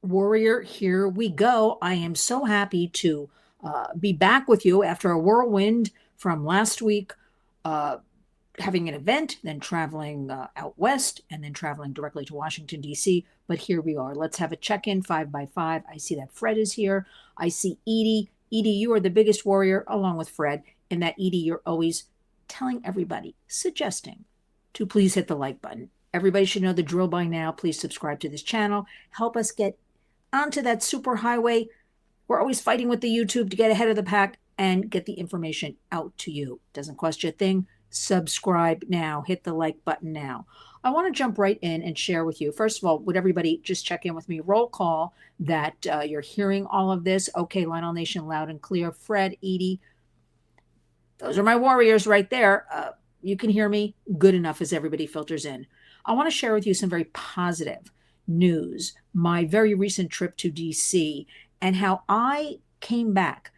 Warrior, here we go. I am so happy to be back with you after a whirlwind from last week, uh, having an event, then traveling out west, and then traveling directly to Washington, D.C. But here we are. Let's have a check in 5 by 5. I see that Fred is here. I see Edie. Edie, you are the biggest warrior along with Fred. And that Edie, you're always telling everybody, suggesting to please hit the like button. Everybody should know the drill by now. Please subscribe to this channel. Help us get onto that super highway. We're always fighting with the YouTube to get ahead of the pack and get the information out to you. Doesn't cost you a thing. Subscribe now. Hit the like button now. I want to jump right in and share with you. First of all, would everybody just check in with me? Roll call that you're hearing all of this. Okay, Lionel Nation, loud and clear. Fred, Edie, those are my warriors right there. You can hear me good enough as everybody filters in. I want to share with you some very positive news, my very recent trip to DC, and how I came back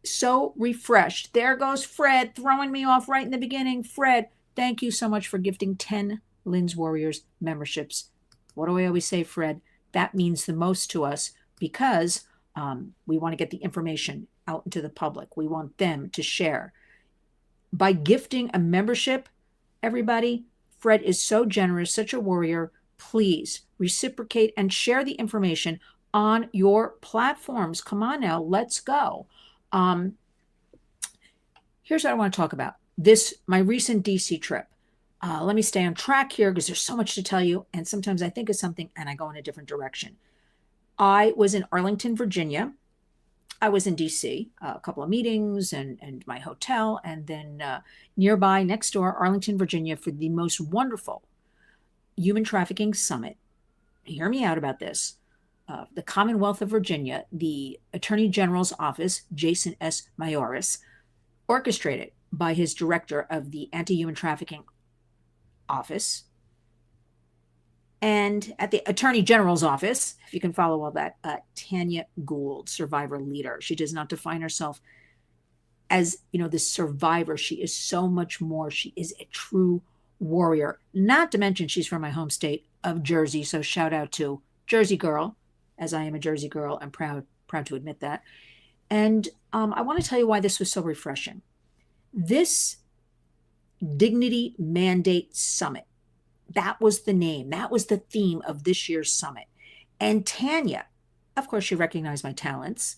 so refreshed. There goes Fred throwing me off right in the beginning. Fred, thank you so much for gifting 10 Lynn's Warriors memberships. What do I always say, Fred? That means the most to us because we want to get the information out into the public. We want them to share. By gifting a membership, everybody, Fred is so generous, such a warrior. Please reciprocate and share the information on your platforms. Come on now, let's go. Here's what I want to talk about. My recent DC trip. Let me stay on track here because there's so much to tell you. And sometimes I think of something and I go in a different direction. I was in Arlington, Virginia. I was in DC, a couple of meetings and my hotel, and then nearby, next door, Arlington, Virginia, for the most wonderful human trafficking summit. Hear me out about this. The Commonwealth of Virginia, the Attorney General's office, Jason S. Mayoris, orchestrated by his director of the Anti-Human Trafficking Office, and at the Attorney General's office, if you can follow all that, Tanya Gould, survivor leader. She does not define herself as, this survivor. She is so much more. She is a true warrior. Not to mention she's from my home state of Jersey. So shout out to Jersey girl, as I am a Jersey girl. I'm proud to admit that. And I want to tell you why this was so refreshing. This Dignity Mandate Summit, that was the name. That was the theme of this year's summit. And Tanya, of course, she recognized my talents.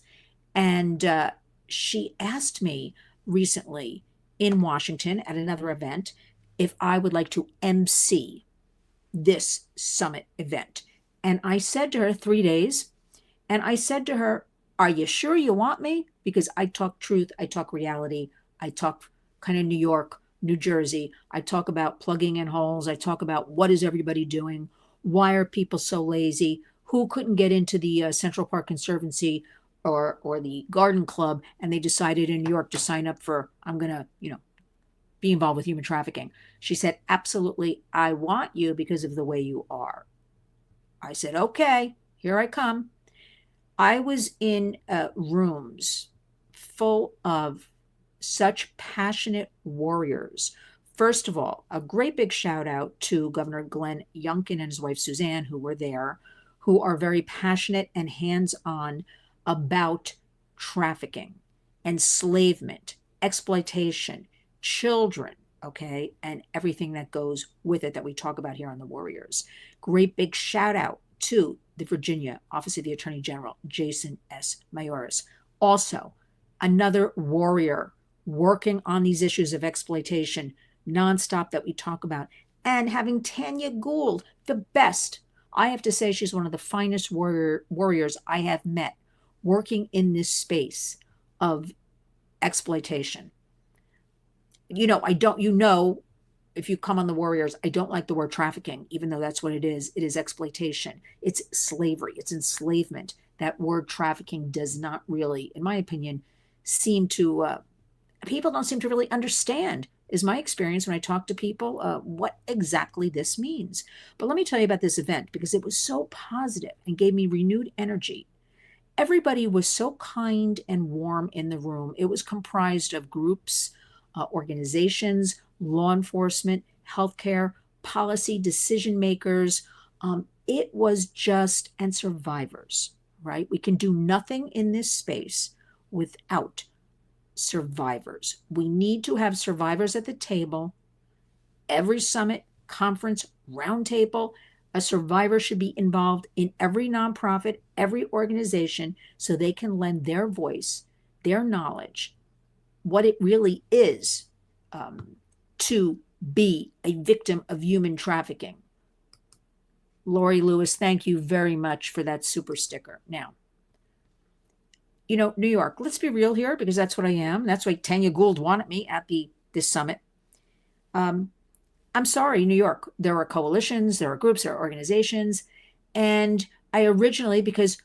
And she asked me recently in Washington at another event if I would like to MC this summit event. And I said to her, 3 days. And I said to her, are you sure you want me? Because I talk truth. I talk reality. I talk kind of New York, New Jersey. I talk about plugging in holes. I talk about what is everybody doing? Why are people so lazy? Who couldn't get into the Central Park Conservancy or the Garden Club, and they decided in New York to sign up for, I'm going to, be involved with human trafficking. She said, absolutely, I want you because of the way you are. I said, okay, here I come. I was in rooms full of such passionate warriors. First of all, a great big shout out to Governor Glenn Youngkin and his wife Suzanne, who were there, who are very passionate and hands-on about trafficking, enslavement, exploitation, children, okay, and everything that goes with it that we talk about here on the Warriors. Great big shout out to the Virginia Office of the Attorney General, Jason S. Mayoris. Also, another warrior working on these issues of exploitation nonstop that we talk about, and having Tanya Gould, the best. I have to say she's one of the finest warriors I have met working in this space of exploitation. If you come on the Warriors, I don't like the word trafficking, even though that's what it is. It is exploitation. It's slavery. It's enslavement. That word trafficking does not really, in my opinion, people don't seem to really understand, is my experience when I talk to people, what exactly this means. But let me tell you about this event because it was so positive and gave me renewed energy. Everybody was so kind and warm in the room. It was comprised of groups, organizations, law enforcement, healthcare, policy decision makers, It was just, and survivors, right? We can do nothing in this space without survivors. We need to have survivors at the table. Every summit, conference, roundtable, a survivor should be involved in every nonprofit, every organization, so they can lend their voice, their knowledge, what it really is to be a victim of human trafficking. Lori Lewis, thank you very much for that super sticker. Now, New York, let's be real here, because that's what I am. That's why Tanya Gould wanted me at this summit. I'm sorry, New York. There are coalitions, there are groups, there are organizations. And I originally, because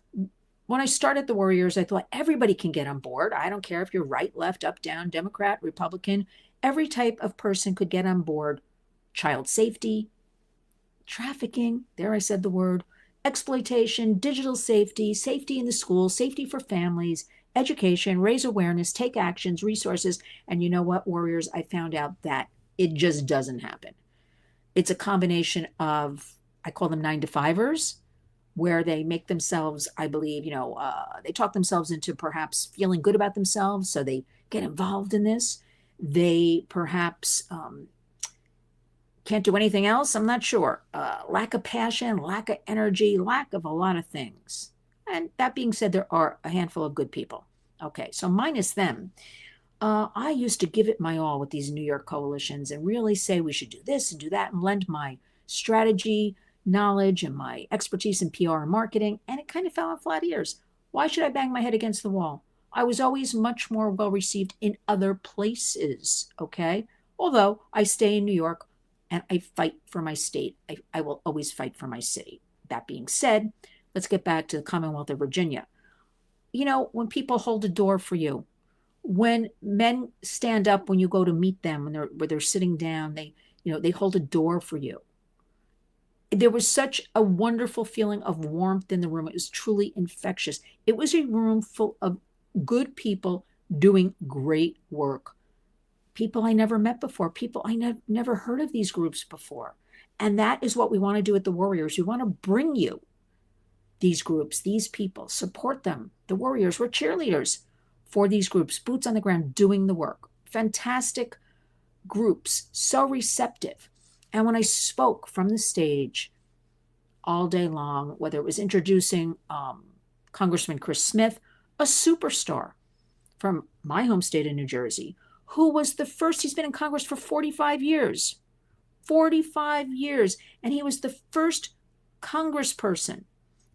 when I started the Warriors, I thought everybody can get on board. I don't care if you're right, left, up, down, Democrat, Republican. Every type of person could get on board. Child safety, trafficking, there I said the word, exploitation, digital safety, safety in the schools, safety for families, education, raise awareness, take actions, resources. And you know what, Warriors? I found out that it just doesn't happen. It's a combination of, I call them 9-to-5ers, where they make themselves, I believe, they talk themselves into perhaps feeling good about themselves, so they get involved in this. They perhaps can't do anything else. I'm not sure. Lack of passion, lack of energy, lack of a lot of things. And that being said, there are a handful of good people. Okay, so minus them, I used to give it my all with these New York coalitions and really say we should do this and do that and lend my strategy, knowledge, and my expertise in PR and marketing, and it kind of fell on flat ears. Why should I bang my head against the wall? I was always much more well received in other places, okay? Although I stay in New York and I fight for my state. I will always fight for my city. That being said, let's get back to the Commonwealth of Virginia. When people hold a door for you, when men stand up when you go to meet them, when they're sitting down, they hold a door for you. There was such a wonderful feeling of warmth in the room. It was truly infectious. It was a room full of good people doing great work. People I never met before, people I never heard of these groups before. And that is what we want to do at the Warriors. We want to bring you these groups, these people, support them. The Warriors, we're cheerleaders for these groups, boots on the ground, doing the work. Fantastic groups, so receptive. And when I spoke from the stage all day long, whether it was introducing Congressman Chris Smith, a superstar from my home state of New Jersey, who was the first, he's been in Congress for 45 years, 45 years. And he was the first congressperson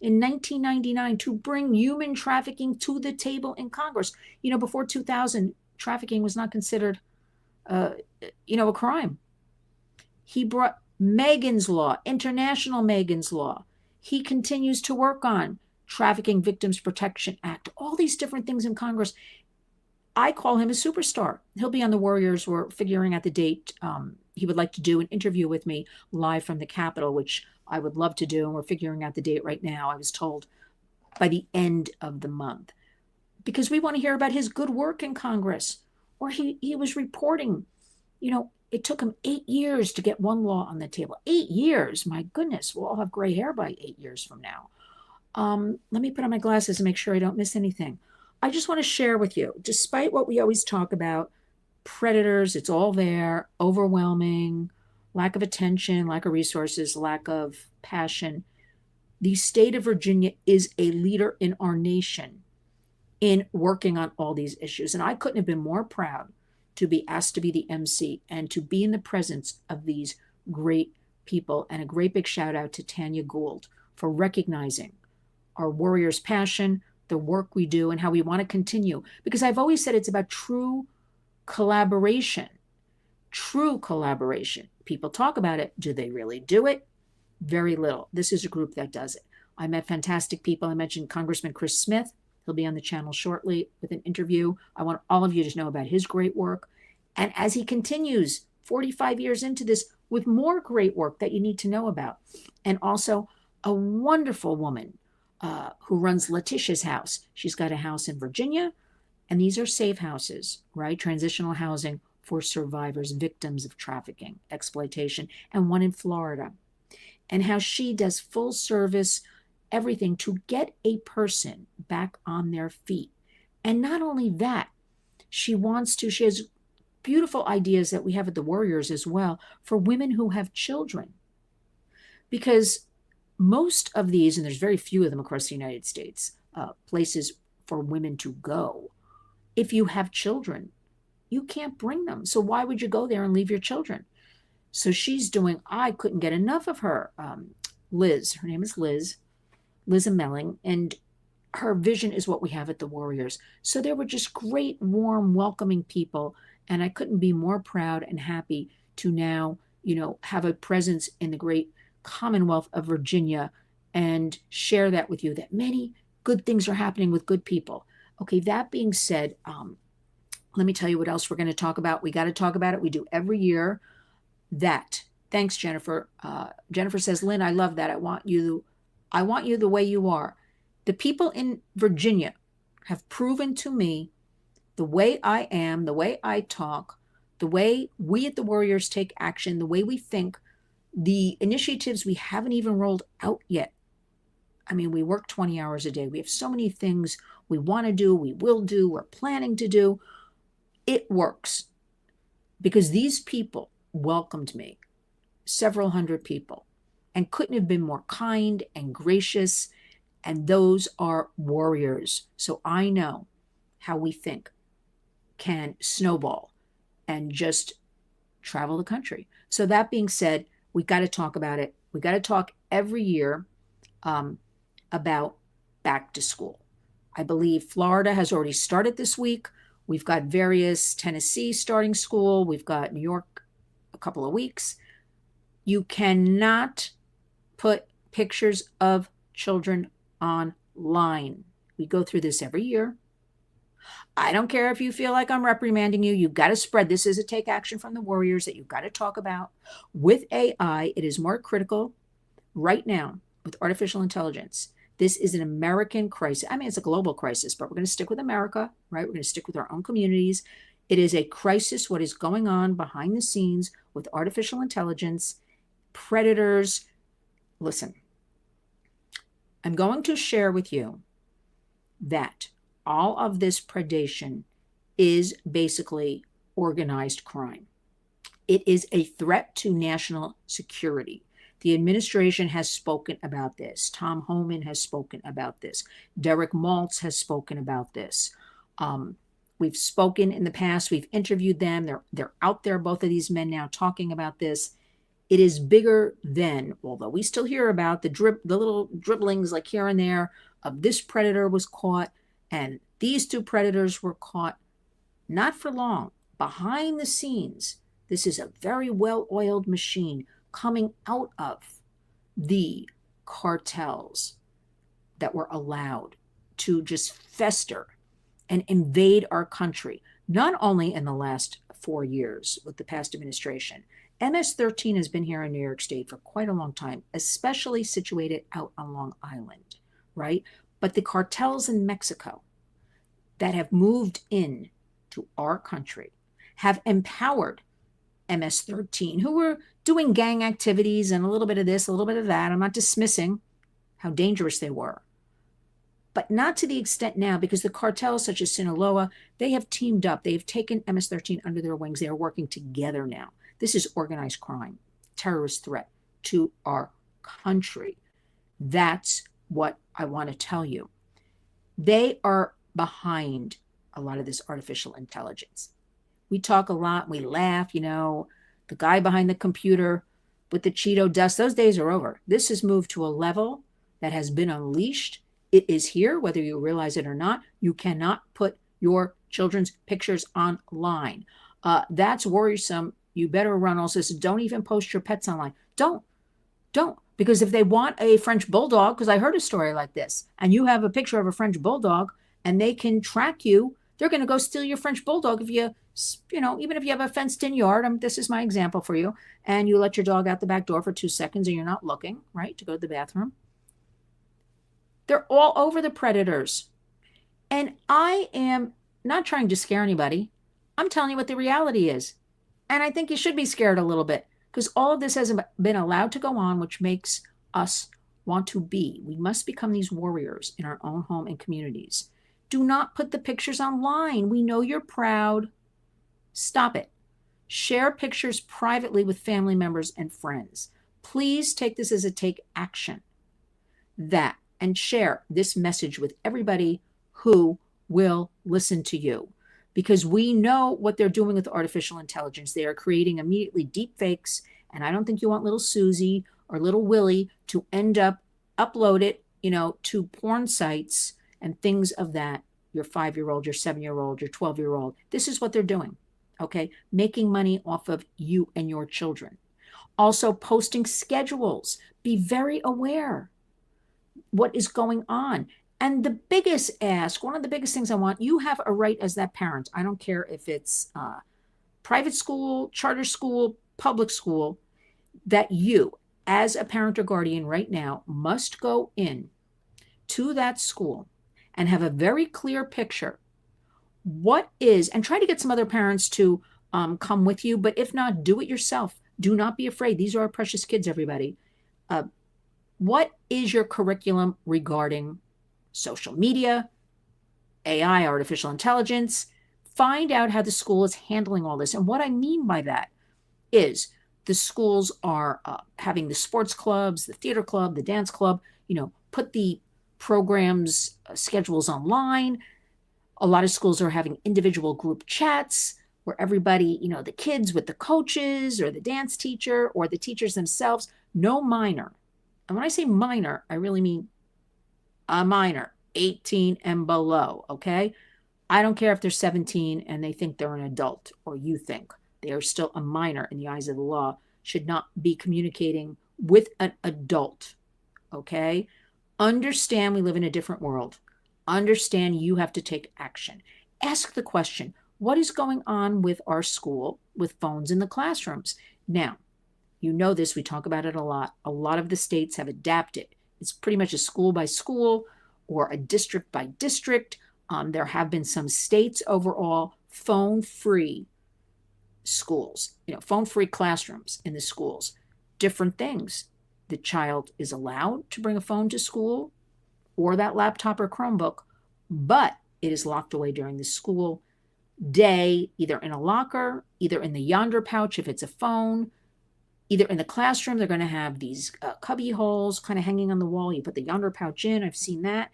in 1999 to bring human trafficking to the table in Congress. Before 2000, trafficking was not considered, a crime. He brought Megan's Law, International Megan's Law. He continues to work on Trafficking Victims Protection Act, all these different things in Congress. I call him a superstar. He'll be on the Warriors. We're figuring out the date. He would like to do an interview with me live from the Capitol, which I would love to do. And we're figuring out the date right now. I was told by the end of the month, because we want to hear about his good work in Congress. Or he was reporting, it took him 8 years to get one law on the table. 8 years, my goodness. We'll all have gray hair by 8 years from now. Let me put on my glasses and make sure I don't miss anything. I just want to share with you, despite what we always talk about, predators, it's all there, overwhelming, lack of attention, lack of resources, lack of passion. The state of Virginia is a leader in our nation in working on all these issues. And I couldn't have been more proud to be asked to be the MC and to be in the presence of these great people. And a great big shout out to Tanya Gould for recognizing our Warriors' passion, the work we do, and how we want to continue. Because I've always said it's about true collaboration. True collaboration. People talk about it. Do they really do it? Very little. This is a group that does it. I met fantastic people. I mentioned Congressman Chris Smith. He'll be on the channel shortly with an interview. I want all of you to know about his great work. And as he continues 45 years into this with more great work that you need to know about. And also a wonderful woman who runs Letitia's House. She's got a house in Virginia, and these are safe houses, right? Transitional housing for survivors, victims of trafficking, exploitation, and one in Florida. and how she does full service everything to get a person back on their feet. And not only that, she has beautiful ideas that we have at the Warriors as well for women who have children. Because most of these, and there's very few of them across the United States, places for women to go. If you have children, you can't bring them. So why would you go there and leave your children? So she's doing, I couldn't get enough of her. Liz, her name is Liz Amelling, and her vision is what we have at the Warriors. So they were just great, warm, welcoming people. And I couldn't be more proud and happy to now, have a presence in the great Commonwealth of Virginia and share that with you, that many good things are happening with good people. Okay, that being said, let me tell you what else we're going to talk about. We got to talk about it. We do every year. Thanks, Jennifer. Jennifer says, Lynn, I love that. I want you the way you are. The people in Virginia have proven to me the way I am, the way I talk, the way we at the Warriors take action, the way we think, the initiatives we haven't even rolled out yet. I mean, we work 20 hours a day. We have so many things we want to do, we will do, we're planning to do. It works because these people welcomed me, several hundred people, and couldn't have been more kind and gracious. And those are warriors. So I know how we think can snowball and just travel the country. So that being said, we got to talk about it. We got to talk every year about back to school. I believe Florida has already started this week. We've got Tennessee starting school. We've got New York a couple of weeks. You cannot put pictures of children online. We go through this every year. I don't care if you feel like I'm reprimanding you. You've got to spread. This is a take action from the Warriors that you've got to talk about. With AI, it is more critical right now with artificial intelligence. This is an American crisis. I mean, it's a global crisis, but we're going to stick with America, right? We're going to stick with our own communities. It is a crisis, what is going on behind the scenes with artificial intelligence, predators. Listen, I'm going to share with you that all of this predation is basically organized crime. It is a threat to national security. The administration has spoken about this. Tom Homan has spoken about this. Derek Maltz has spoken about this. We've spoken in the past. We've interviewed them. They're out there, both of these men now, talking about this. It is bigger than, although we still hear about the little dribblings like here and there of this predator was caught and these two predators were caught. Not for long. Behind the scenes, this is a very well-oiled machine coming out of the cartels that were allowed to just fester and invade our country, not only in the last 4 years with the past administration. MS-13 has been here in New York State for quite a long time, especially situated out on Long Island, right? But the cartels in Mexico that have moved in to our country have empowered MS-13, who were doing gang activities and a little bit of this, a little bit of that. I'm not dismissing how dangerous they were, but not to the extent now, because the cartels such as Sinaloa, they have teamed up. They have taken MS-13 under their wings. They are working together now. This is organized crime, terrorist threat to our country. That's what I want to tell you. They are behind a lot of this artificial intelligence. We talk a lot, we laugh, the guy behind the computer with the Cheeto dust, those days are over. This has moved to a level that has been unleashed. It is here, whether you realize it or not. You cannot put your children's pictures online. That's worrisome. You better run. Also, don't even post your pets online. Don't. Because if they want a French bulldog, because I heard a story like this, and you have a picture of a French bulldog and they can track you, they're going to go steal your French bulldog if you even if you have a fenced-in yard. This is my example for you, and you let your dog out the back door for 2 seconds and you're not looking, right, to go to the bathroom. They're all over the predators. And I am not trying to scare anybody. I'm telling you what the reality is. And I think you should be scared a little bit. because all of this hasn't been allowed to go on, which makes us want to be. We must become these warriors in our own home and communities. Do not put the pictures online. We know you're proud. Stop it. Share pictures privately with family members and friends. Please take this as a take action that and share this message with everybody who will listen to you, because we know what they're doing with artificial intelligence. They are creating immediately deep fakes, and I don't think you want little Susie or little Willie to end up upload it, to porn sites and things of that. Your 5-year-old, your 7-year-old, your 12-year-old. This is what they're doing. Okay, making money off of you and your children. Also posting schedules. Be very aware what is going on. And the biggest ask, one of the biggest things I want, you have a right as that parent. I don't care if it's private school, charter school, public school, that you, as a parent or guardian right now, must go in to that school and have a very clear picture. What is, and try to get some other parents to come with you, but if not, do it yourself. Do not be afraid. These are our precious kids, everybody. What is your curriculum regarding social media, AI, artificial intelligence? Find out how the school is handling all this. And what I mean by that is the schools are having the sports clubs, the theater club, the dance club, put the programs, schedules online. A lot of schools are having individual group chats where everybody, the kids with the coaches or the dance teacher or the teachers themselves, no minor. And when I say minor, I really mean a minor, 18 and below, okay? I don't care if they're 17 and they think they're an adult, or you think they are still a minor in the eyes of the law, should not be communicating with an adult, okay? Understand we live in a different world. Understand you have to take action. Ask the question, what is going on with our school with phones in the classrooms? Now, you know this, we talk about it a lot. A lot of the states have adapted. It's pretty much a school by school or a district by district. There have been some states overall phone-free schools, phone-free classrooms in the schools. Different things. The child is allowed to bring a phone to school or that laptop or Chromebook, but it is locked away during the school day, either in a locker, either in the yonder pouch if it's a phone, either in the classroom. They're going to have these cubby holes kind of hanging on the wall. You put the yonder pouch in. I've seen that.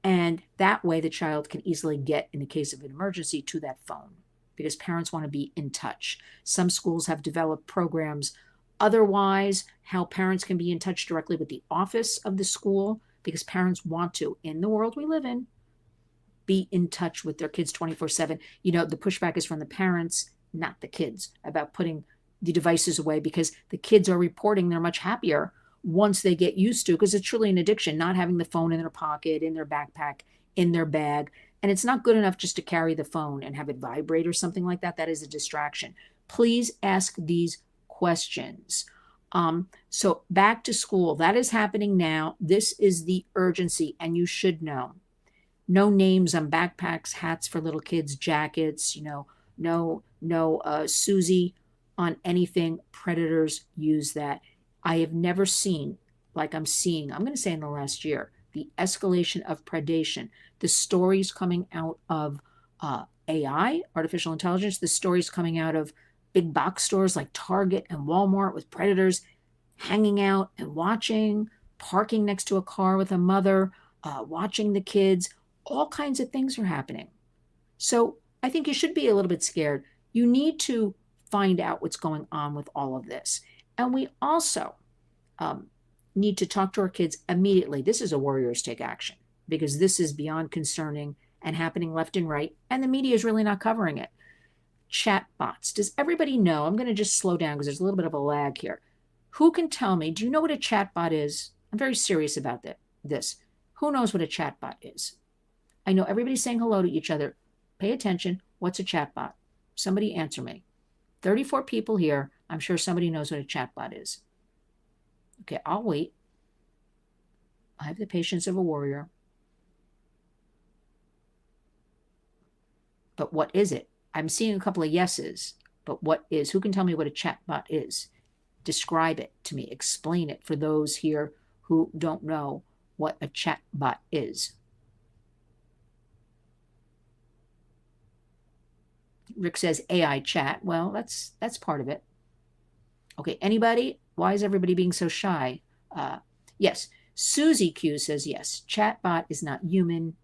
And that way the child can easily get, in the case of an emergency, to that phone, because parents want to be in touch. Some schools have developed programs otherwise, how parents can be in touch directly with the office of the school, because parents want to, in the world we live in, be in touch with their kids 24/7. The pushback is from the parents, not the kids, about putting the devices away, because the kids are reporting they're much happier once they get used to, because it's truly an addiction, not having the phone in their pocket, in their backpack, in their bag. And it's not good enough just to carry the phone and have it vibrate or something like that. That is a distraction. Please ask these questions. So back to school, that is happening now. This is the urgency, and you should know. No names on backpacks, hats for little kids, jackets, no Susie on anything. Predators use that. I have never seen, like I'm seeing, I'm going to say in the last year, the escalation of predation, the stories coming out of AI, artificial intelligence, the stories coming out of big box stores like Target and Walmart with predators hanging out and watching, parking next to a car with a mother, watching the kids. All kinds of things are happening. So I think you should be a little bit scared. You need to find out what's going on with all of this. And we also need to talk to our kids immediately. This is a warriors take action, because this is beyond concerning and happening left and right, and the media is really not covering it. Chat bots. Does everybody know? I'm going to just slow down because there's a little bit of a lag here. Who can tell me, do you know what a chat bot is? I'm very serious about this. Who knows what a chat bot is? I know everybody's saying hello to each other. Pay attention. What's a chat bot? Somebody answer me. 34 people here. I'm sure somebody knows what a chat bot is. Okay, I'll wait. I have the patience of a warrior. But what is it? I'm seeing a couple of yeses, but what is? Who can tell me what a chat bot is? Describe it to me. Explain it for those here who don't know what a chatbot is. Rick says AI chat. Well, that's part of it. Okay, anybody? Why is everybody being so shy? Yes, Susie Q says yes. Chatbot is not human.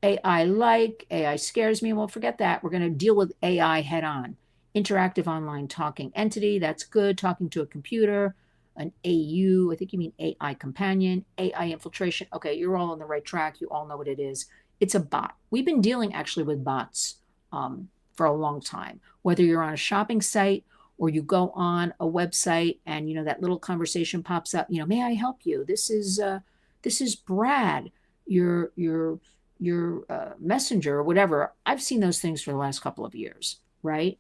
AI scares me. Well, forget that. We're going to deal with AI head on. Interactive online talking entity. That's good. Talking to a computer. An AU. I think you mean AI companion. AI infiltration. Okay, you're all on the right track. You all know what it is. It's a bot. We've been dealing actually with bots for a long time. Whether you're on a shopping site or you go on a website and that little conversation pops up. May I help you? This is Brad. Your messenger or whatever. I've seen those things for the last couple of years, right?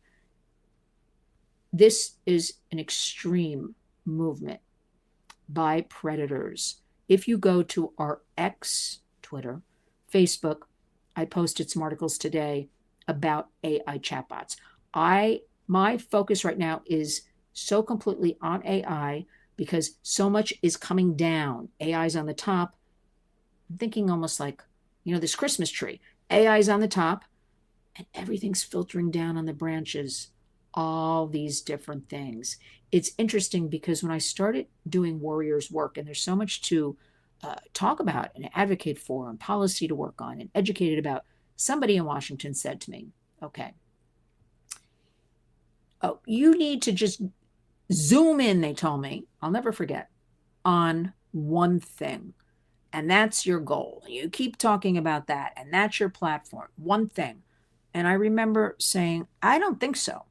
This is an extreme movement by predators. If you go to our X, Twitter, Facebook, I posted some articles today about AI chatbots. My focus right now is so completely on AI because so much is coming down. AI's on the top. I'm thinking almost like, this Christmas tree. AI's on the top and everything's filtering down on the branches. All these different things. It's interesting because when I started doing Warriors work, and there's so much to talk about and advocate for and policy to work on and educated about, somebody in Washington said to me, okay, you need to just zoom in, they told me, I'll never forget, on one thing. And that's your goal. You keep talking about that, and that's your platform, one thing. And I remember saying, I don't think so.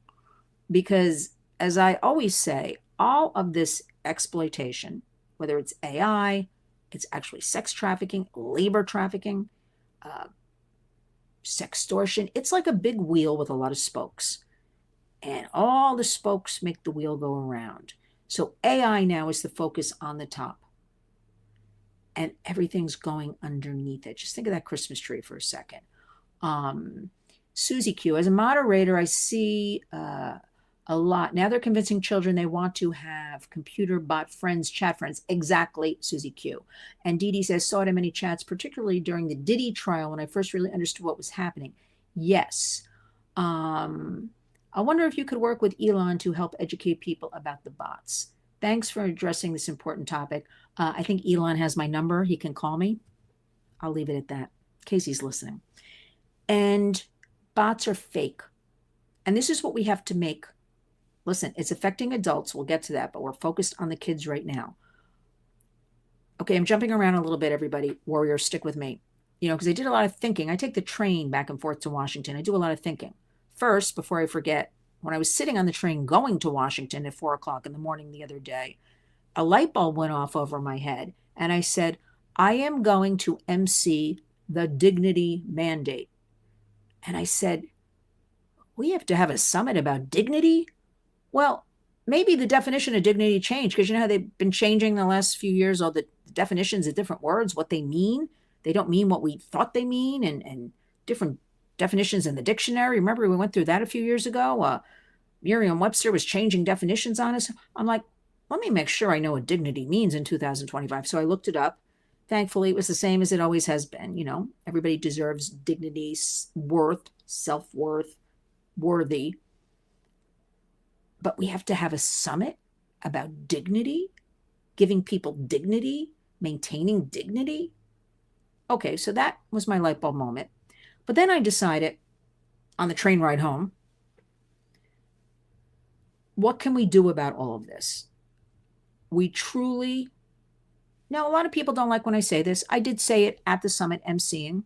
Because as I always say, all of this exploitation, whether it's AI, it's actually sex trafficking, labor trafficking, sextortion, it's like a big wheel with a lot of spokes. And all the spokes make the wheel go around. So AI now is the focus on the top. And everything's going underneath it. Just think of that Christmas tree for a second. Susie Q, as a moderator, I see a lot. Now they're convincing children they want to have computer bot friends, chat friends. Exactly, Susie Q. And Dee Dee says, saw it in many chats, particularly during the Diddy trial when I first really understood what was happening. Yes. I wonder if you could work with Elon to help educate people about the bots. Thanks for addressing this important topic. I think Elon has my number. He can call me. I'll leave it at that in case he's listening. And bots are fake. And this is what we have to make. Listen, it's affecting adults. We'll get to that, but we're focused on the kids right now. Okay, I'm jumping around a little bit, everybody. Warriors, stick with me. Because I did a lot of thinking. I take the train back and forth to Washington. I do a lot of thinking. First, before I forget, when I was sitting on the train going to Washington at 4 o'clock in the morning the other day, a light bulb went off over my head. And I said, I am going to MC the dignity mandate. And I said, we have to have a summit about dignity? Well, maybe the definition of dignity changed because how they've been changing the last few years, all the definitions of different words, what they mean. They don't mean what we thought they mean, and different definitions in the dictionary. Remember, we went through that a few years ago. Merriam-Webster was changing definitions on us. I'm like, let me make sure I know what dignity means in 2025. So I looked it up. Thankfully, it was the same as it always has been. Everybody deserves dignity, worth, self-worth, worthy. But we have to have a summit about dignity, giving people dignity, maintaining dignity. Okay, so that was my light bulb moment. But then I decided on the train ride home, what can we do about all of this? Now, a lot of people don't like when I say this. I did say it at the summit emceeing.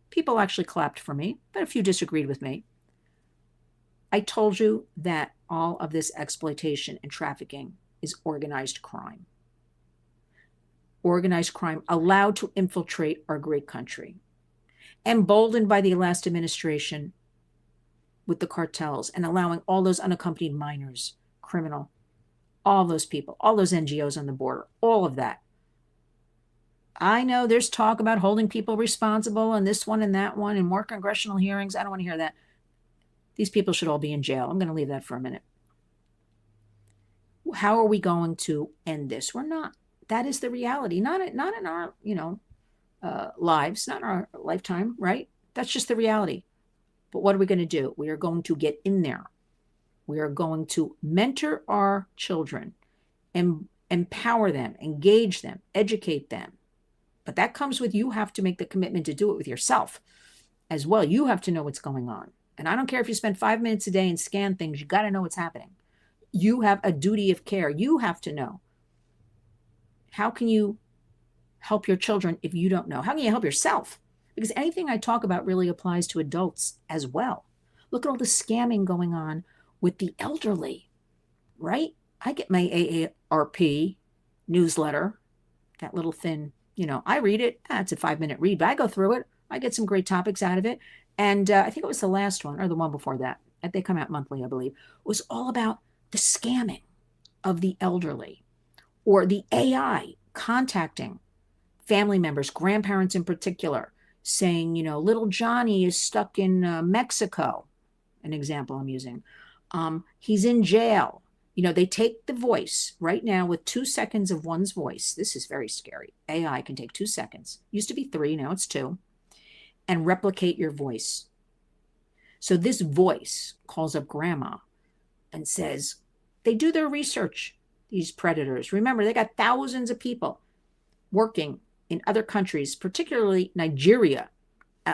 People actually clapped for me, but a few disagreed with me. I told you that all of this exploitation and trafficking is organized crime. Organized crime allowed to infiltrate our great country. Emboldened by the last administration with the cartels and allowing all those unaccompanied minors, criminal, all those people, all those NGOs on the border, all of that. I know there's talk about holding people responsible and this one and that one and more congressional hearings. I don't want to hear that. These people should all be in jail. I'm going to leave that for a minute. How are we going to end this? We're not. That is the reality. Not in our, lives, not in our lifetime, right? That's just the reality. But what are we going to do? We are going to get in there. We are going to mentor our children and empower them, engage them, educate them. But that comes with, you have to make the commitment to do it with yourself as well. You have to know what's going on. And I don't care if you spend 5 minutes a day and scan things, you got to know what's happening. You have a duty of care. You have to know. How can you help your children if you don't know? How can you help yourself? Because anything I talk about really applies to adults as well. Look at all the scamming going on with the elderly, right? I get my AARP newsletter, that little thin, I read it. It's a 5-minute read, but I go through it. I get some great topics out of it. And I think it was the last one or the one before that. They come out monthly, I believe. It was all about the scamming of the elderly, or the AI contacting family members, grandparents in particular, saying, little Johnny is stuck in Mexico, an example I'm using. He's in jail. They take the voice right now with 2 seconds of one's voice. This is very scary. AI can take 2 seconds. Used to be 3, now it's 2, and replicate your voice. So this voice calls up grandma and says, they do their research, these predators. Remember, they got thousands of people working in other countries, particularly Nigeria.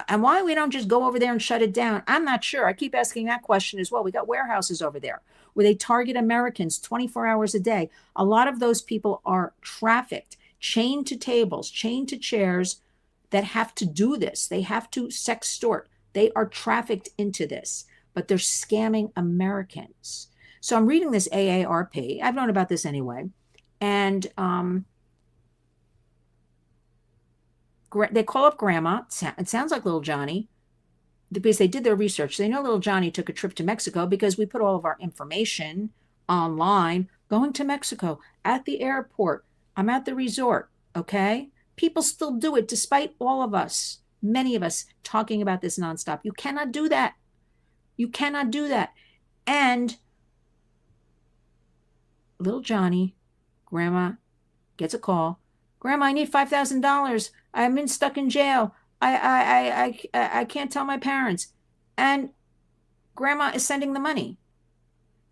And why we don't just go over there and shut it down, I'm not sure. I keep asking that question as well. We got warehouses over there where they target Americans 24 hours a day. A lot of those people are trafficked, chained to tables, chained to chairs, that have to do this. They have to sextort. They are trafficked into this, but they're scamming Americans. So I'm reading this AARP. I've known about this anyway. And they call up grandma. It sounds like little Johnny, because they did their research. They know little Johnny took a trip to Mexico because we put all of our information online, going to Mexico, at the airport. I'm at the resort, okay? People still do it despite all of us, many of us, talking about this nonstop. You cannot do that. You cannot do that. And little Johnny, grandma gets a call. Grandma, I need $5,000. I'm stuck in jail. I can't tell my parents. And grandma is sending the money.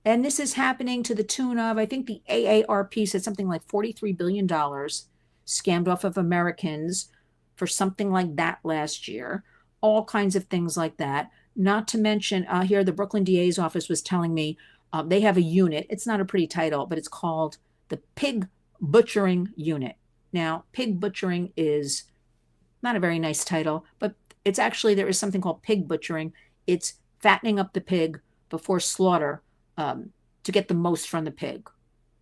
And this is happening to the tune of, I think the AARP said something like $43 billion scammed off of Americans for something like that last year. All kinds of things like that. Not to mention, here the Brooklyn DA's office was telling me they have a unit. It's not a pretty title, but it's called the Pig Butchering Unit. Now, pig butchering is not a very nice title, but it's actually, there is something called pig butchering. It's fattening up the pig before slaughter to get the most from the pig.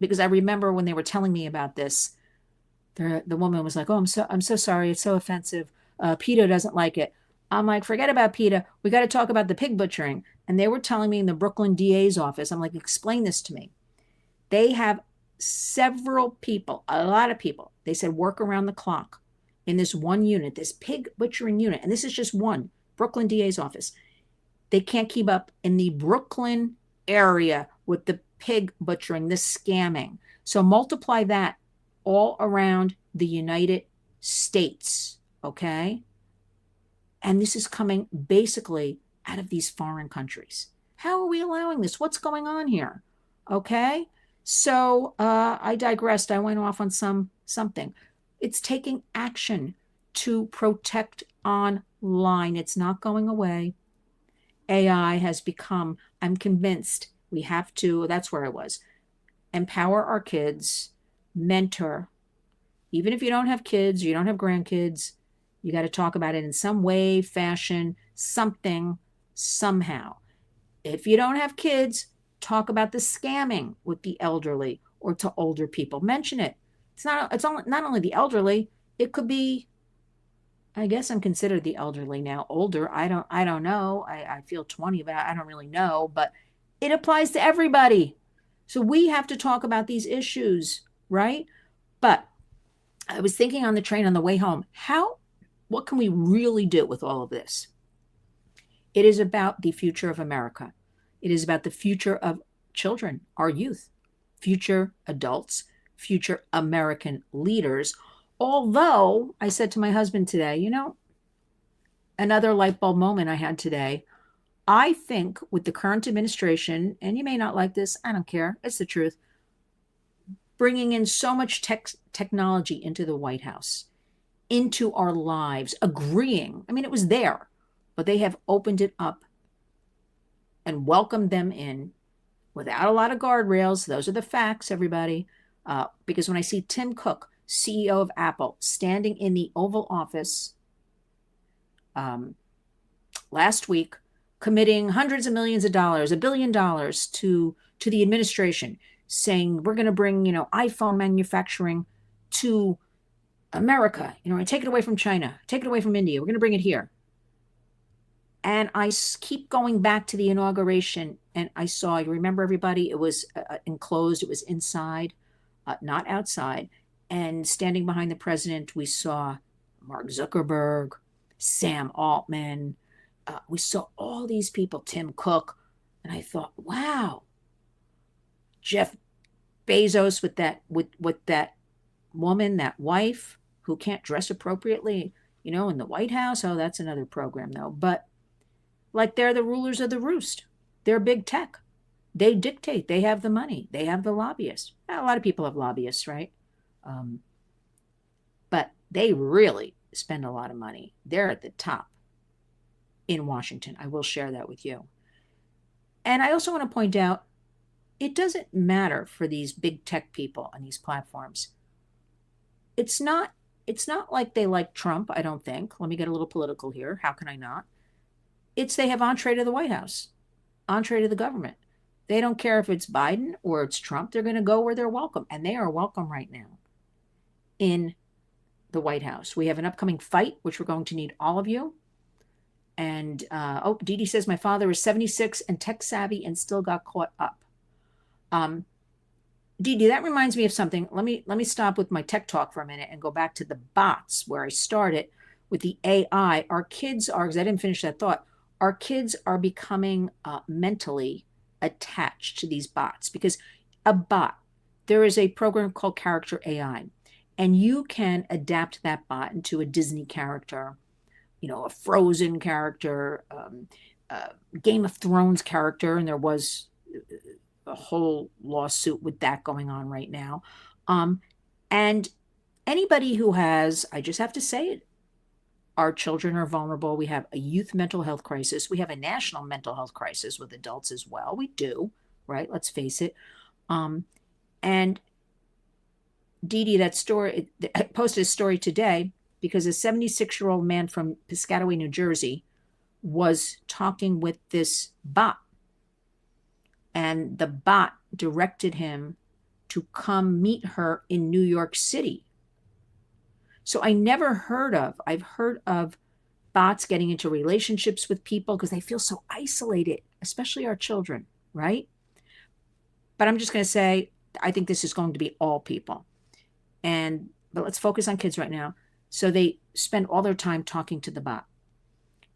Because I remember when they were telling me about this, the woman was like, "Oh, I'm so sorry. It's so offensive. PETA doesn't like it." I'm like, forget about PETA. We got to talk about the pig butchering. And they were telling me in the Brooklyn DA's office, I'm like, explain this to me. They have several people, a lot of people, they said, work around the clock in this one unit, this pig butchering unit. And this is just one, Brooklyn DA's office. They can't keep up in the Brooklyn area with the pig butchering, the scamming. So multiply that all around the United States, okay? And this is coming basically out of these foreign countries. How are we allowing this? What's going on here? Okay? So I digressed. I went off on something. It's taking action to protect online. It's not going away. AI has become, I'm convinced we have to, that's where I was, empower our kids, mentor. Even if you don't have kids, you don't have grandkids, you got to talk about it in some way, fashion, something, somehow. If you don't have kids, talk about the scamming with the elderly or to older people. Mention it. It's not only the elderly, it could be, I guess I'm considered the elderly now, older. I don't know. I feel 20, but I don't really know, but it applies to everybody. So we have to talk about these issues, right? But I was thinking on the train on the way home, what can we really do with all of this? It is about the future of America. It is about the future of children, our youth. future adults, future American leaders. Although I said to my husband today, another light bulb moment I had today. I think with the current administration, and you may not like this, I don't care, it's the truth, bringing in so much technology into the White House, into our lives, agreeing. I mean, it was there, but they have opened it up and welcomed them in without a lot of guardrails. Those are the facts, everybody. Because when I see Tim Cook, CEO of Apple, standing in the Oval Office last week, committing hundreds of millions of dollars, $1 billion to the administration, saying we're going to bring, iPhone manufacturing to America, and take it away from China, take it away from India. We're going to bring it here. And I keep going back to the inauguration, and I saw, you remember everybody, it was enclosed, it was inside, not outside. And standing behind the president, we saw Mark Zuckerberg, Sam Altman. We saw all these people, Tim Cook. And I thought, wow, Jeff Bezos with that woman, that wife who can't dress appropriately, in the White House. Oh, that's another program though. But like, they're the rulers of the roost. They're big tech. They dictate. They have the money. They have the lobbyists. A lot of people have lobbyists, right? But they really spend a lot of money. They're at the top in Washington. I will share that with you. And I also want to point out, it doesn't matter for these big tech people on these platforms. It's not like they like Trump, I don't think. Let me get a little political here. How can I not? It's they have entree to the White House, entree to the government. They don't care if it's Biden or it's Trump. They're going to go where they're welcome. And they are welcome right now in the White House. We have an upcoming fight, which we're going to need all of you. And, Dee Dee says, my father is 76 and tech savvy and still got caught up. Dee Dee, that reminds me of something. Let me stop with my tech talk for a minute and go back to the bots where I started with the AI. Our kids are, because I didn't finish that thought, our kids are becoming mentally attached to these bots, because a bot, there is a program called Character AI, and you can adapt that bot into a Disney character, a Frozen character, Game of Thrones character, and there was a whole lawsuit with that going on right now. And anybody who has, I just have to say it, our children are vulnerable. We have a youth mental health crisis. We have a national mental health crisis with adults as well. We do, right? Let's face it. And Dee Dee, that story, I posted a story today because a 76-year-old man from Piscataway, New Jersey, was talking with this bot. And the bot directed him to come meet her in New York City. So I've heard of bots getting into relationships with people because they feel so isolated, especially our children, right? But I'm just going to say, I think this is going to be all people. But let's focus on kids right now. So they spend all their time talking to the bot.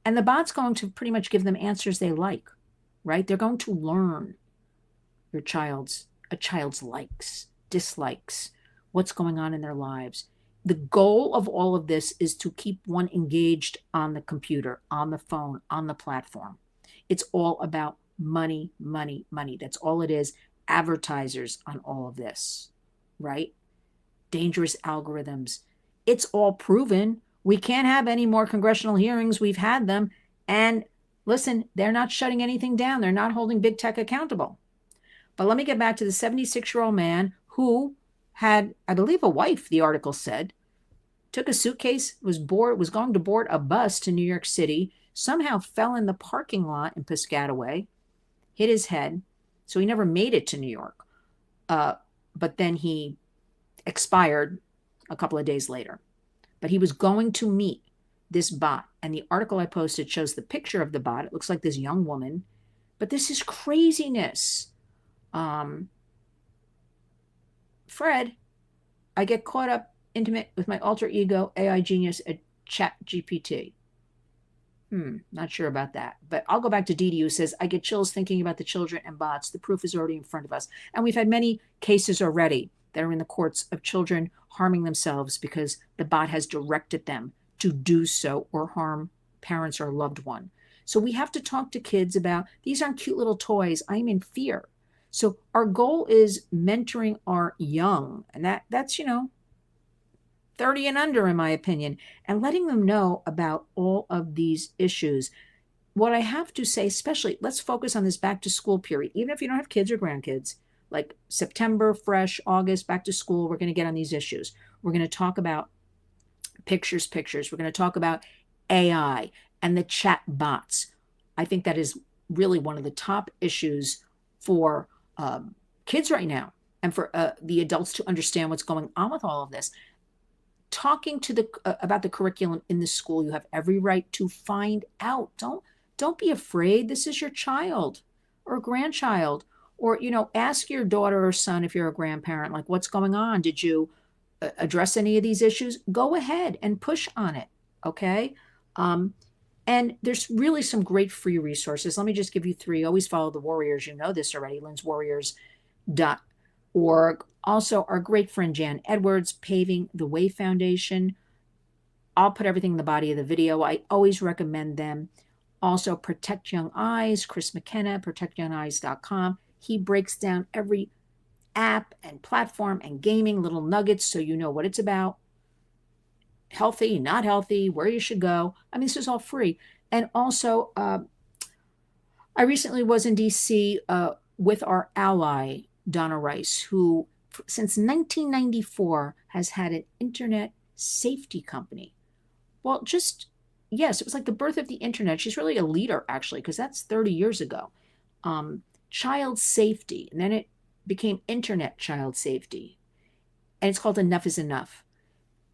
And the bot's going to pretty much give them answers they like, right? They're going to learn a child's likes, dislikes, what's going on in their lives. The goal of all of this is to keep one engaged on the computer, on the phone, on the platform. It's all about money, money, money. That's all it is. Advertisers on all of this, right? Dangerous algorithms. It's all proven. We can't have any more congressional hearings. We've had them. And listen, they're not shutting anything down. They're not holding big tech accountable. But let me get back to the 76-year-old man who had, I believe, a wife, the article said, took a suitcase, was going to board a bus to New York City, somehow fell in the parking lot in Piscataway, hit his head, so he never made it to New York. But then he expired a couple of days later. But he was going to meet this bot, and the article I posted shows the picture of the bot. It looks like this young woman, but this is craziness. Fred, I get caught up intimate with my alter ego AI genius at Chat GPT. Not sure about that. But I'll go back to Dee Dee, who says, I get chills thinking about the children and bots. The proof is already in front of us. And we've had many cases already that are in the courts of children harming themselves because the bot has directed them to do so or harm parents or a loved one. So we have to talk to kids about these aren't cute little toys. I'm in fear. So our goal is mentoring our young, and that's 30 and under, in my opinion, and letting them know about all of these issues. What I have to say, especially, let's focus on this back to school period. Even if you don't have kids or grandkids, like September, fresh, August, back to school, we're going to get on these issues. We're going to talk about pictures. We're going to talk about AI and the chat bots. I think that is really one of the top issues for kids right now and for the adults to understand what's going on with all of this. Talking to the about the curriculum in the school, you have every right to find out. Don't be afraid. This is your child or grandchild, or ask your daughter or son, if you're a grandparent, like, what's going on? Did you address any of these issues? Go ahead and push on it. Okay. And there's really some great free resources. Let me just give you three. Always follow the Warriors. You know this already. Lynn'sWarriors.org. Also, our great friend Jan Edwards, Paving the Way Foundation. I'll put everything in the body of the video. I always recommend them. Also, Protect Young Eyes, Chris McKenna, protectyoungeyes.com. He breaks down every app and platform and gaming, little nuggets, so you know what it's about. Healthy, not healthy, where you should go. I mean, this is all free. And also, I recently was in DC with our ally, Donna Rice, who since 1994 has had an internet safety company. Well, yes, it was like the birth of the internet. She's really a leader, actually, because that's 30 years ago. Child safety, and then it became internet child safety. And it's called Enough is Enough.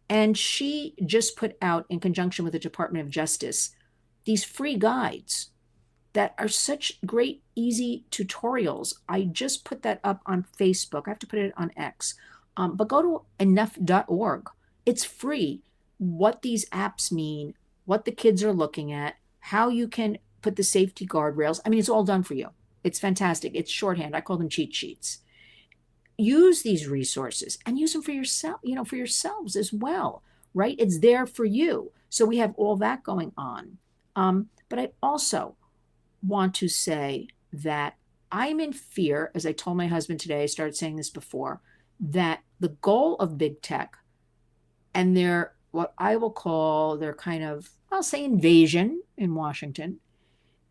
And she just put out, in conjunction with the Department of Justice, these free guides that are such great, easy tutorials. I just put that up on Facebook. I have to put it on X. But go to enough.org. It's free. What these apps mean, what the kids are looking at, how you can put the safety guardrails. I mean, it's all done for you. It's fantastic. It's shorthand. I call them cheat sheets. Use these resources and use them for yourself, for yourselves as well, right? It's there for you. So we have all that going on. But I also want to say that I'm in fear, as I told my husband today, I started saying this before, that the goal of big tech and their, what I will call their kind of, I'll say invasion in Washington,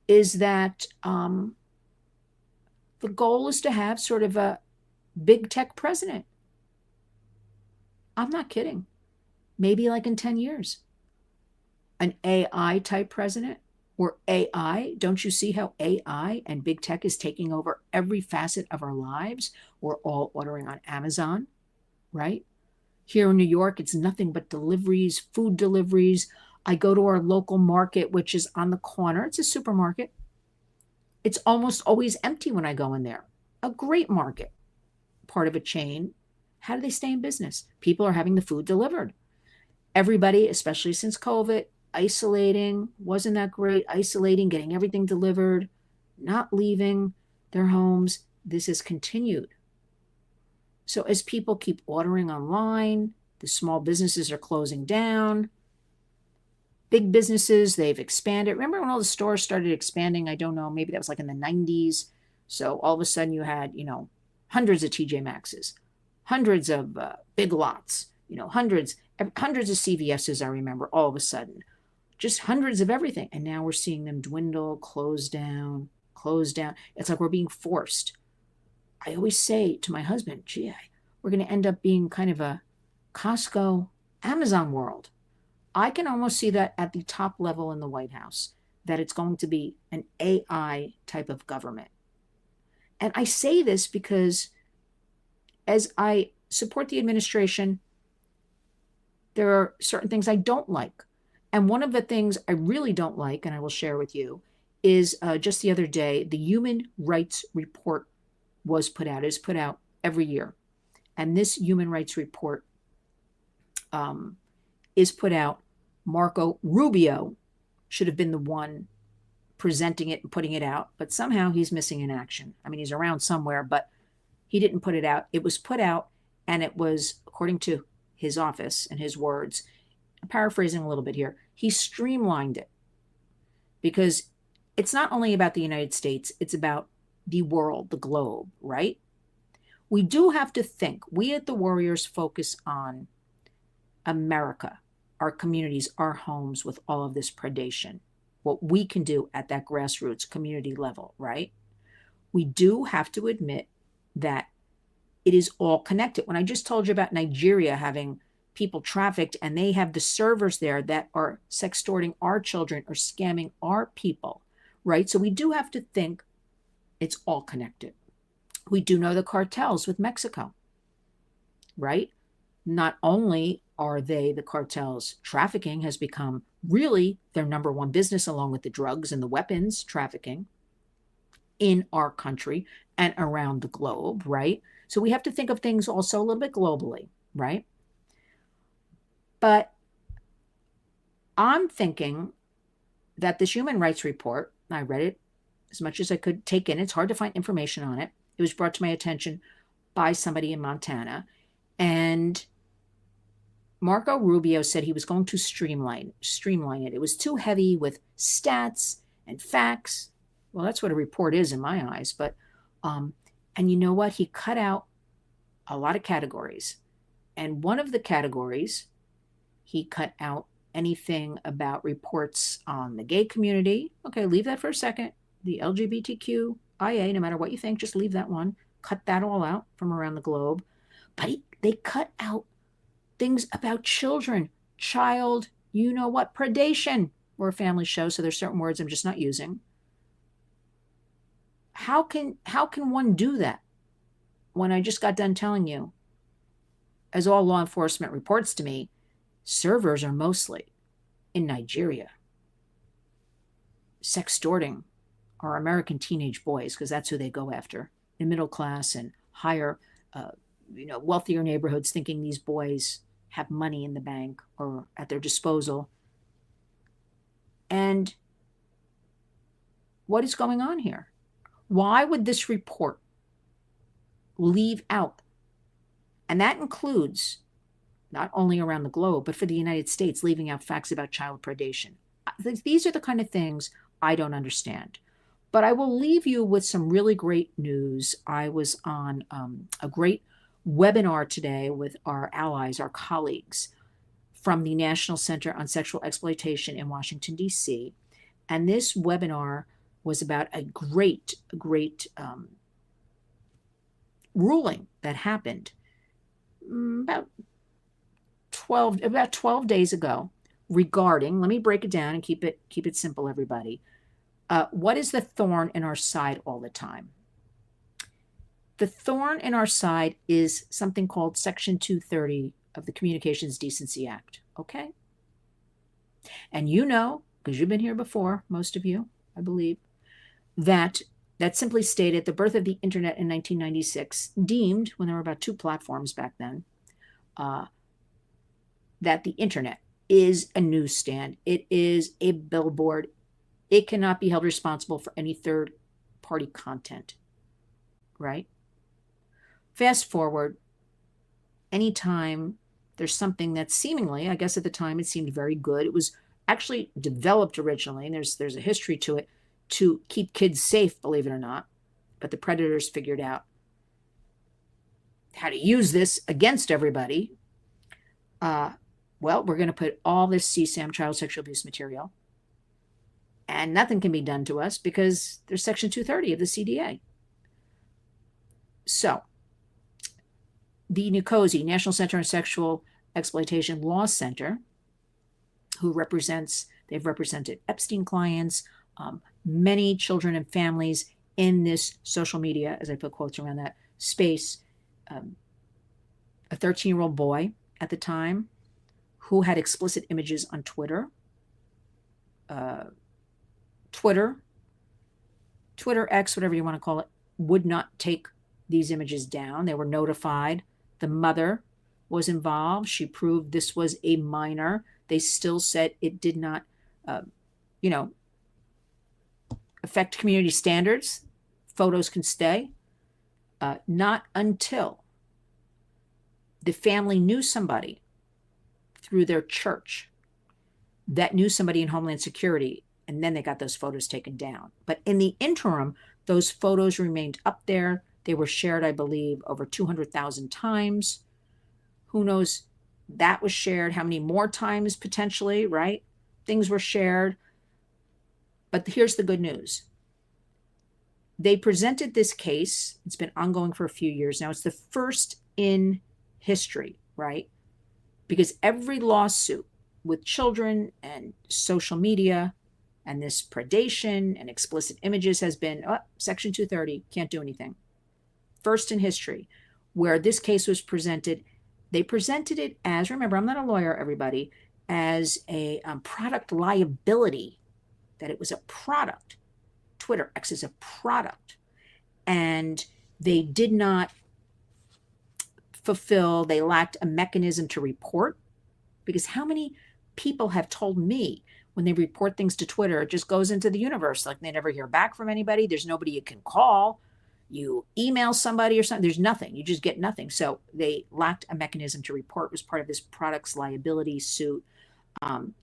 is that the goal is to have sort of a big tech president. I'm not kidding. Maybe like in 10 years, an AI type president. Or AI, don't you see how AI and big tech is taking over every facet of our lives? We're all ordering on Amazon, right? Here in New York, it's nothing but deliveries, food deliveries. I go to our local market, which is on the corner. It's a supermarket. It's almost always empty when I go in there. A great market, part of a chain. How do they stay in business? People are having the food delivered. Everybody, especially since COVID, isolating, wasn't that great? Isolating, getting everything delivered, not leaving their homes. This has continued. So as people keep ordering online, the small businesses are closing down. Big businesses, they've expanded. Remember when all the stores started expanding? I don't know, maybe that was like in the 90s. So all of a sudden you had, hundreds of TJ Maxxes, hundreds of Big Lots, hundreds of CVS's, I remember, all of a sudden. Just hundreds of everything. And now we're seeing them dwindle, close down. It's like we're being forced. I always say to my husband, we're going to end up being kind of a Costco, Amazon world. I can almost see that at the top level in the White House, that it's going to be an AI type of government. And I say this because as I support the administration, there are certain things I don't like. And one of the things I really don't like, and I will share with you, is just the other day, the Human Rights Report was put out. It is put out every year. And this Human Rights Report is put out. Marco Rubio should have been the one presenting it and putting it out, but somehow he's missing in action. I mean, he's around somewhere, but he didn't put it out. It was put out, and it was, according to his office and his words, I'm paraphrasing a little bit here, he streamlined it because it's not only about the United States, it's about the world, the globe, right? We do have to think. We at the Warriors focus on America, our communities, our homes with all of this predation, what we can do at that grassroots community level, right? We do have to admit that it is all connected. When I just told you about Nigeria having people trafficked and they have the servers there that are sextorting our children or scamming our people, right? So we do have to think it's all connected. We do know the cartels with Mexico, right? Not only are they, the cartels, trafficking has become really their number one business along with the drugs and the weapons trafficking in our country and around the globe, right? So we have to think of things also a little bit globally, right? But I'm thinking that this human rights report, I read it as much as I could take in. It's hard to find information on it. It was brought to my attention by somebody in Montana. And Marco Rubio said he was going to streamline it. It was too heavy with stats and facts. Well, that's what a report is in my eyes. But, and you know what? He cut out a lot of categories. And one of the categories, he cut out anything about reports on the gay community. Okay, leave that for a second. The LGBTQIA, no matter what you think, just leave that one. Cut that all out from around the globe. But they cut out things about children, child, you know what, predation. We're a family show, so there's certain words I'm just not using. How can one do that when I just got done telling you, as all law enforcement reports to me, servers are mostly in Nigeria, sextorting our American teenage boys, because that's who they go after, in middle class and higher, wealthier neighborhoods, thinking these boys have money in the bank or at their disposal. And what is going on here? Why would this report leave out, and that includes not only around the globe, but for the United States, leaving out facts about child predation? These are the kind of things I don't understand. But I will leave you with some really great news. I was on a great webinar today with our allies, our colleagues from the National Center on Sexual Exploitation in Washington, D.C. And this webinar was about a great ruling that happened about 12 days ago regarding, let me break it down and keep it simple, everybody. What is the thorn in our side all the time? The thorn in our side is something called Section 230 of the Communications Decency Act, okay? And you know, because you've been here before, most of you, I believe, that simply stated the birth of the internet in 1996 deemed, when there were about 2 platforms back then, that the internet is a newsstand. It is a billboard. It cannot be held responsible for any third-party content, right? Fast forward, anytime there's something that seemingly, I guess at the time it seemed very good. It was actually developed originally, and there's a history to it, to keep kids safe, believe it or not. But the predators figured out how to use this against everybody. Well, we're going to put all this CSAM, child sexual abuse material, and nothing can be done to us because there's Section 230 of the CDA. So the NCOSE, National Center on Sexual Exploitation Law Center, they've represented Epstein clients, many children and families in this social media, as I put quotes around that space, a 13-year-old boy at the time who had explicit images on Twitter, X, whatever you want to call it, would not take these images down. They were notified. The mother was involved. She proved this was a minor. They still said it did not you know, affect community standards, photos can stay. Not until the family knew somebody through their church that knew somebody in Homeland Security, and then they got those photos taken down. But in the interim, those photos remained up there. They were shared, I believe, over 200,000 times. Who knows? That was shared. How many more times potentially, right? Things were shared. But here's the good news. They presented this case. It's been ongoing for a few years now. It's the first in history, right? Because every lawsuit with children and social media and this predation and explicit images has been, Section 230, can't do anything. First in history, where this case was presented, they presented it as, remember, I'm not a lawyer, everybody, as a product liability, that it was a product. Twitter X is a product. And they did not fulfill, they lacked a mechanism to report. Because how many people have told me when they report things to Twitter, it just goes into the universe. Like they never hear back from anybody. There's nobody you can call. You email somebody or something. There's nothing. You just get nothing. So they lacked a mechanism to report. It was part of this products liability suit.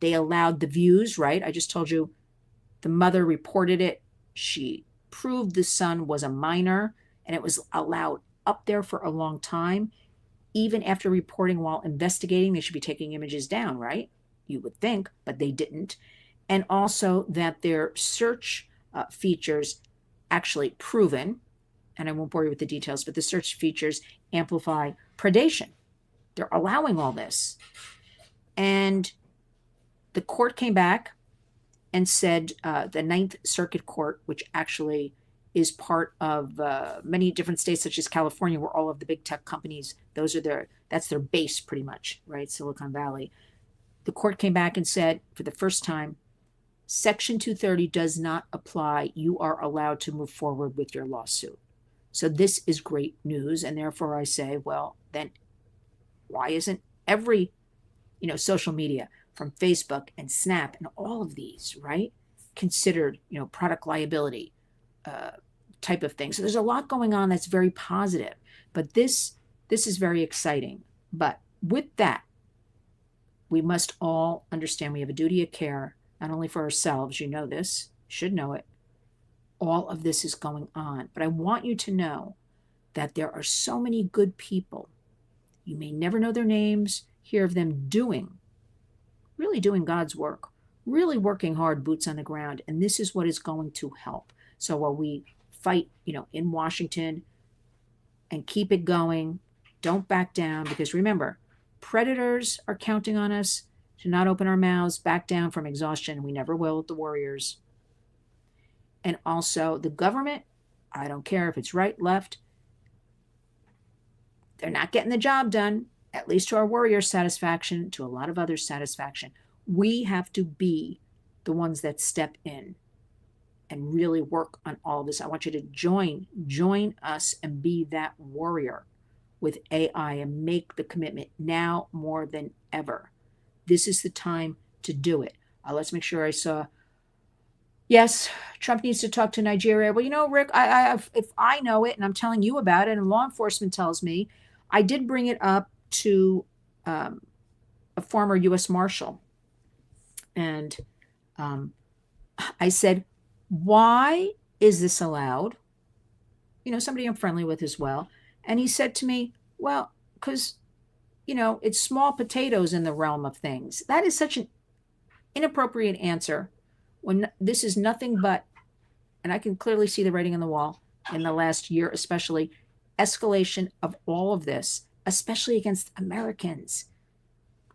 They allowed the views, right? I just told you the mother reported it. She proved the son was a minor, and it was allowed up there for a long time. Even after reporting while investigating, they should be taking images down, right? You would think, but they didn't. And also that their search features actually proven, and I won't bore you with the details, but the search features amplify predation. They're allowing all this. And the court came back and said, the Ninth Circuit Court, which actually is part of many different states, such as California, where all of the big tech companies, that's their base pretty much, right? Silicon Valley. The court came back and said, for the first time, Section 230 does not apply. You are allowed to move forward with your lawsuit. So this is great news. And therefore I say, well, then why isn't every, social media from Facebook and Snap and all of these, right, considered, product liability type of thing? So there's a lot going on that's very positive, but this is very exciting. But with that, we must all understand we have a duty of care, not only for ourselves, you know this, should know it. All of this is going on. But I want you to know that there are so many good people. You may never know their names, hear of them really doing God's work, really working hard, boots on the ground. And this is what is going to help. So while we fight, in Washington and keep it going, don't back down, because remember, predators are counting on us to not open our mouths, back down from exhaustion. We never will with the warriors. And also the government, I don't care if it's right, left, they're not getting the job done, at least to our warriors' satisfaction, to a lot of others' satisfaction. We have to be the ones that step in and really work on all of this. I want you to join us and be that warrior with AI and make the commitment now more than ever. This is the time to do it. Let's make sure I saw. Yes, Trump needs to talk to Nigeria. Well, Rick, if I know it and I'm telling you about it and law enforcement tells me, I did bring it up to a former U.S. Marshal. And I said, why is this allowed? Somebody I'm friendly with as well. And he said to me, well, because, it's small potatoes in the realm of things. That is such an inappropriate answer when this is nothing but, and I can clearly see the writing on the wall in the last year, especially, escalation of all of this, especially against Americans.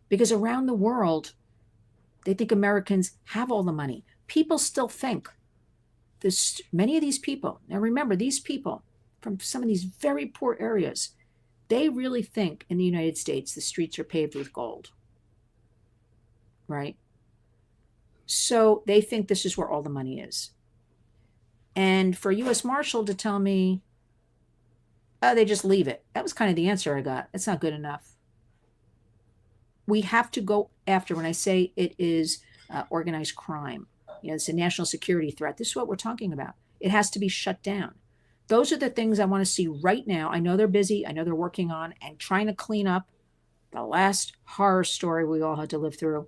Because around the world, they think Americans have all the money. People still think this. Many of these people, now remember, these people from some of these very poor areas, they really think in the United States the streets are paved with gold, right? So they think this is where all the money is. And for a U.S. Marshal to tell me, they just leave it. That was kind of the answer I got. It's not good enough. We have to go after, when I say it is organized crime, It's a national security threat. This is what we're talking about. It has to be shut down. Those are the things I want to see right now. I know they're busy. I know they're working on and trying to clean up the last horror story we all had to live through.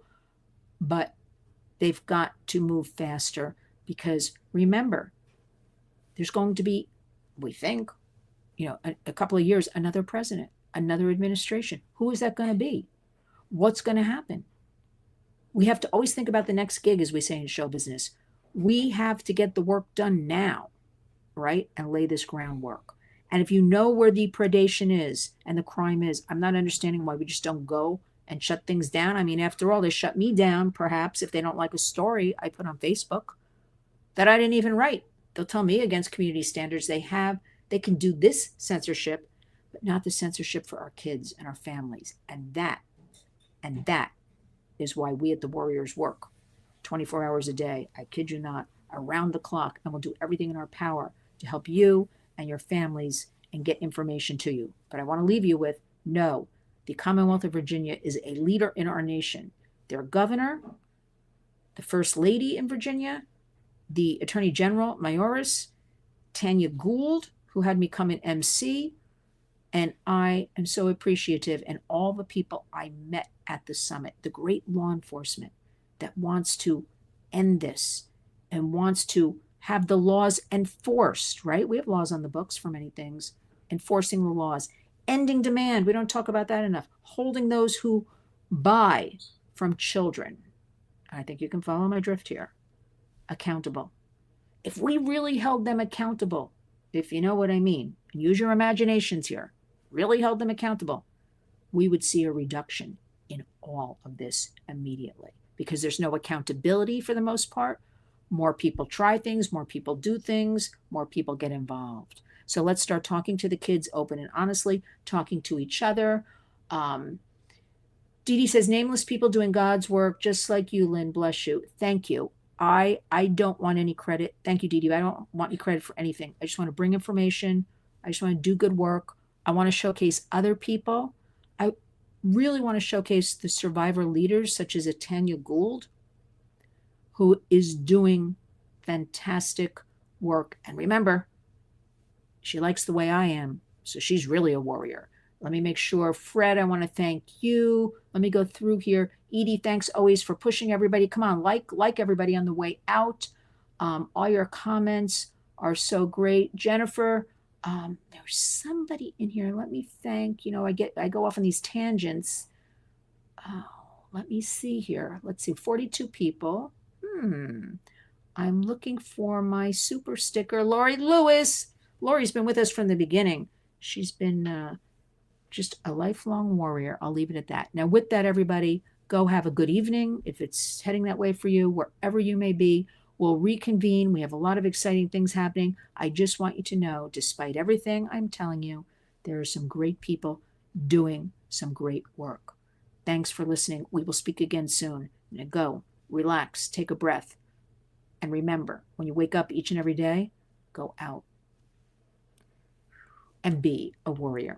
But they've got to move faster because remember, there's going to be, we think, a couple of years, another president, another administration. Who is that going to be? What's going to happen? We have to always think about the next gig, as we say in show business. We have to get the work done now, right? And lay this groundwork. And if you know where the predation is and the crime is, I'm not understanding why we just don't go and shut things down. I mean, after all, they shut me down, perhaps, if they don't like a story I put on Facebook that I didn't even write. They'll tell me against community standards they can do this censorship, but not the censorship for our kids and our families. And that is why we at the Warriors work 24 hours a day. I kid you not, around the clock, and we'll do everything in our power to help you and your families and get information to you. But I want to leave you with, no, the Commonwealth of Virginia is a leader in our nation. Their governor, the First Lady in Virginia, the Attorney General, Mayoris, Tanya Gould, who had me come in MC, and I am so appreciative, and all the people I met at the summit, the great law enforcement that wants to end this and wants to have the laws enforced, right? We have laws on the books for many things, enforcing the laws, ending demand. We don't talk about that enough. Holding those who buy from children. I think you can follow my drift here. Accountable. If we really held them accountable, if you know what I mean, and use your imaginations here, really held them accountable, we would see a reduction in all of this immediately because there's no accountability for the most part. More people try things, more people do things, more people get involved. So let's start talking to the kids open and honestly, talking to each other. Dee Dee says, nameless people doing God's work, just like you, Lynn, bless you. Thank you. I don't want any credit. Thank you, Dee Dee. I don't want any credit for anything. I just want to bring information. I just want to do good work. I want to showcase other people. I really want to showcase the survivor leaders, such as a Tanya Gould, who is doing fantastic work. And remember, she likes the way I am, so she's really a warrior. Let me make sure. Fred, I want to thank you. Let me go through here. Edie, thanks always for pushing everybody. Come on, like everybody on the way out. All your comments are so great. Jennifer, there's somebody in here. Let me thank. I go off on these tangents. Let me see here. Let's see, 42 people. I'm looking for my super sticker. Lori Lewis. Lori's been with us from the beginning. She's been just a lifelong warrior. I'll leave it at that. Now, with that, everybody, go have a good evening. If it's heading that way for you, wherever you may be, we'll reconvene. We have a lot of exciting things happening. I just want you to know, despite everything I'm telling you, there are some great people doing some great work. Thanks for listening. We will speak again soon. Now go, relax, take a breath. And remember, when you wake up each and every day, go out and be a warrior.